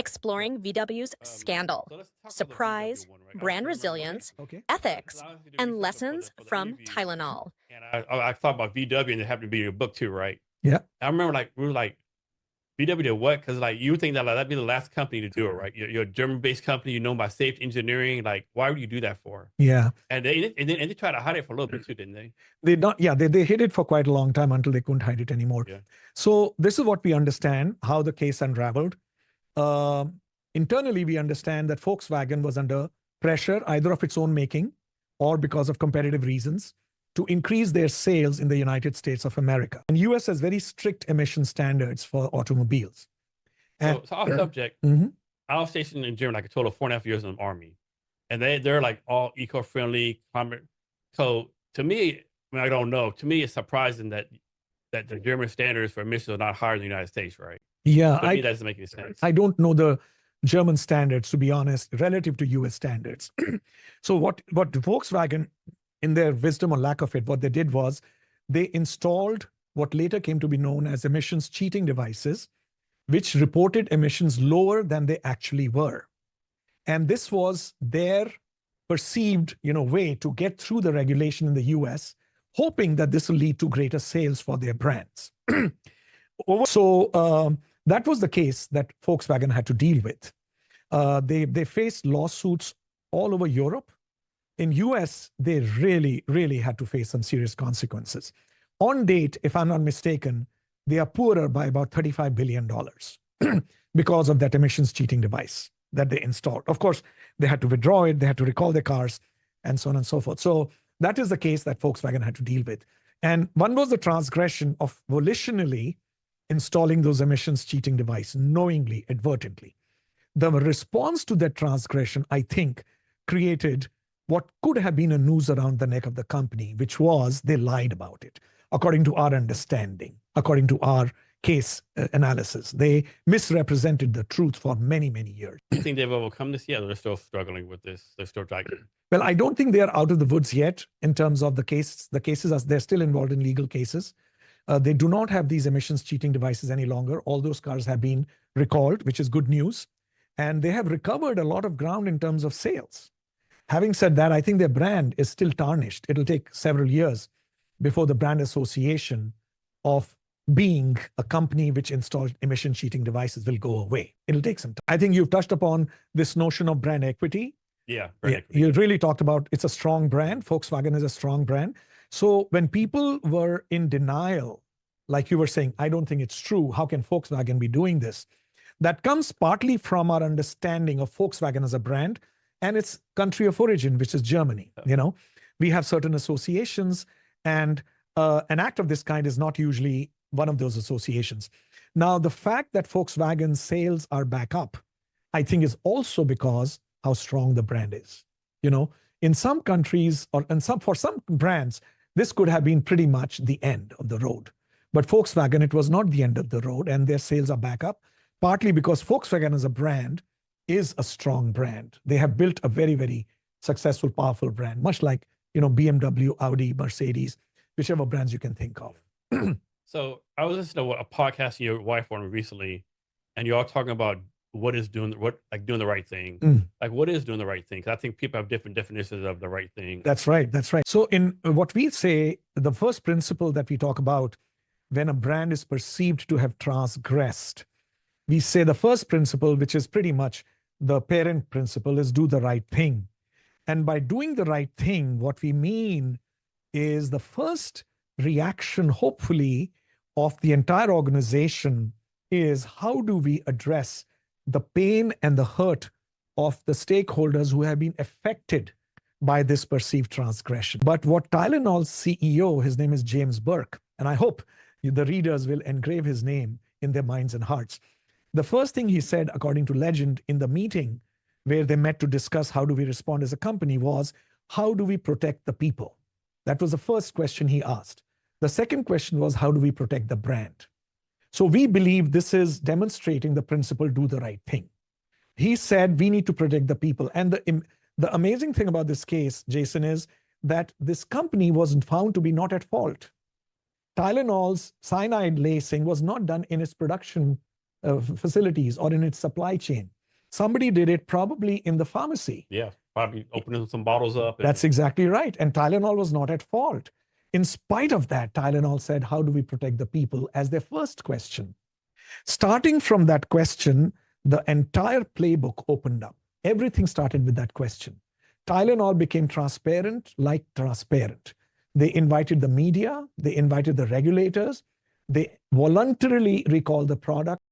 exploring VW's scandal, So let's talk about the surprise, VW one, right? brand I remember resilience, Okay. ethics, because I honestly do and research lessons for the from interview, Tylenol. and I thought about VW, and it happened to be your book too, right? Yeah. I remember like we were like VW did what? Because like you would think that like, that'd be the last company to do it, right? You're a German-based company, you're known by safe engineering. Like, why would you do that for? Yeah. And they tried to hide it for a little bit too, didn't they? They hid it for quite a long time until they couldn't hide it anymore. Yeah. So this is what we understand, how the case unraveled. Internally, we understand that Volkswagen was under pressure, either of its own making or because of competitive reasons, to increase their sales in the United States of America. And US has very strict emission standards for automobiles. So off subject, Mhm. I was stationed in Germany like a total of 4.5 years in the army, and they're like all eco-friendly, climate. So to me, I mean, I don't know. To me, it's surprising that the German standards for emissions are not higher than the United States, right? Yeah, To me, that doesn't make any sense. I don't know the German standards, to be honest, relative to US standards. So what Volkswagen, in their wisdom or lack of it, what they did was they installed what later came to be known as emissions cheating devices, which reported emissions lower than they actually were. And this was their perceived, way to get through the regulation in the US, hoping that this will lead to greater sales for their brands. So that was the case that Volkswagen had to deal with. They faced lawsuits all over Europe. In US, they really, really had to face some serious consequences. On date, if I'm not mistaken, they are poorer by about $35 billion because of that emissions cheating device that they installed. Of course, they had to withdraw it, they had to recall their cars, and so on and so forth. So that is the case that Volkswagen had to deal with. And one was the transgression of volitionally installing those emissions cheating device, knowingly, advertently. The response to that transgression, I think, created what could have been a noose around the neck of the company, which was they lied about it. According to our understanding, according to our case analysis, they misrepresented the truth for many, many years. Do you think they've overcome this yet, or they're still struggling with this? They're still trying. Well, I don't think they are out of the woods yet in terms of the case. The cases are they're still involved in legal cases. They do not have these emissions cheating devices any longer. All those cars have been recalled, which is good news. And they have recovered a lot of ground in terms of sales. Having said that, I think their brand is still tarnished. It'll take several years before the brand association of being a company which installed emission cheating devices will go away. It'll take some time. I think you've touched upon this notion of brand equity. Yeah, brand equity. You really talked about it's a strong brand. Volkswagen is a strong brand. So when people were in denial, like you were saying, I don't think it's true. How can Volkswagen be doing this? That comes partly from our understanding of Volkswagen as a brand and its country of origin, which is Germany. We have certain associations, and an act of this kind is not usually one of those associations. Now, the fact that Volkswagen sales are back up, I think is also because how strong the brand is. In some countries for some brands, this could have been pretty much the end of the road. But Volkswagen, it was not the end of the road, and their sales are back up, partly because Volkswagen as a brand is a strong brand. They have built a very, very successful, powerful brand, much like, BMW, Audi, Mercedes, whichever brands you can think of. So I was listening to a podcast your wife on recently, and you're all talking about doing the right thing. Like, what is doing the right thing? Because I think people have different definitions of the right thing. That's right. So in what we say, the first principle that we talk about when a brand is perceived to have transgressed, we say the first principle, which is pretty much the parent principle, is do the right thing. And by doing the right thing, what we mean is the first reaction, hopefully, of the entire organization is how do we address the pain and the hurt of the stakeholders who have been affected by this perceived transgression. But what Tylenol's CEO, his name is James Burke, and I hope the readers will engrave his name in their minds and hearts. The first thing he said, according to legend, in the meeting where they met to discuss how do we respond as a company was, how do we protect the people? That was the first question he asked. The second question was, how do we protect the brand? So we believe this is demonstrating the principle, do the right thing. He said, we need to protect the people. And the amazing thing about this case, Jason, is that this company wasn't found to be not at fault. Tylenol's cyanide lacing was not done in its production facilities or in its supply chain. Somebody did it probably in the pharmacy. Yeah, probably opening some bottles up. That's exactly right. And Tylenol was not at fault. In spite of that, Tylenol said, how do we protect the people, as their first question. Starting from that question, the entire playbook opened up. Everything started with that question. Tylenol became transparent, like transparent. They invited the media, they invited the regulators, they voluntarily recalled the product.